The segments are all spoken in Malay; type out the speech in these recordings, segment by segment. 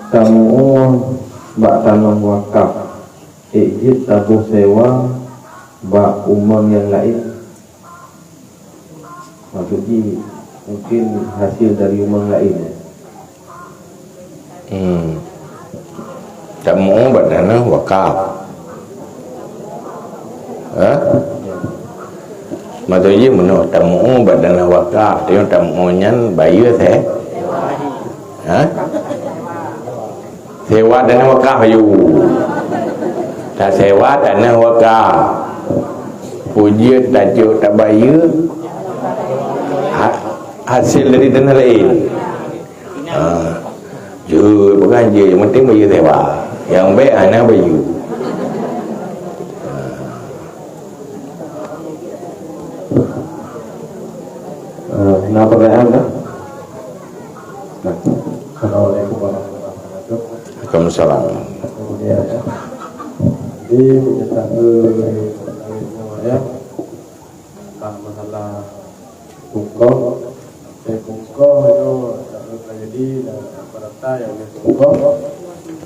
Kamu bak tanah wakaf, ijid tabuh sewa bak umang yang lain. Maksudnya mungkin hasil dari umang lain. Kamu bak tanah wakaf. Maksudnya mana tamu bak tanah wakaf, dia tamu nyan bayu teh. Sewa tanah wakaf ayu. Tak sewa tanah wakaf. Puji tajuk tak bayar. Hasil dari tanah lain. Bukan je, yang penting bayar sewa. Yang baik anak bayar. Kenapa pertanyaan kan? Assalamualaikum warahmatullahi wabarakatuh. Waalaikumsalam. Kemudian ya, jadi menyatakan ya tentang masalah kungkoh, kungkoh itu tak terjadi dan rata yang kungkoh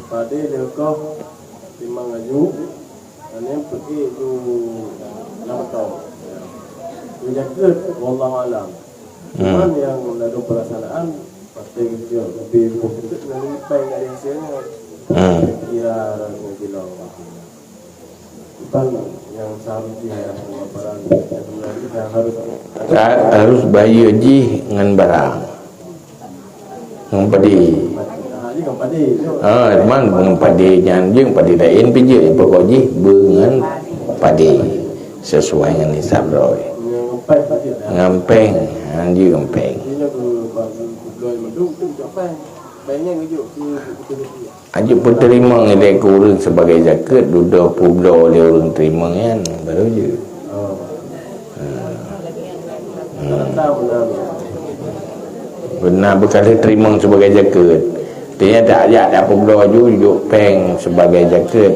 pada kungkoh timang aju dan yang pergi itu lama tahun. Menjaga wallahu alam. Cuman yang lalu pelaksanaan pasti gitu lebih fokus dengan apa yang ada hasilnya. Kira bilang bukan yang seharusnya barang yang sebenarnya kita harus bayar je dengan barang. Dengan padi. Cuman dengan padi jangan je padi lain pijak pokoknya dengan padi sesuai dengan nisab roy. Ngampeng, anji ngampeng. Ajuk pun terima ngedek kurang sebagai zakat, duduk publo dia orang terima kan, baru je. Benar berkali terima sebagai zakat. Dia tak ajak tak publo juga peng sebagai zakat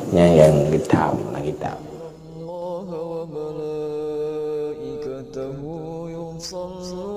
yang hitam. صلوا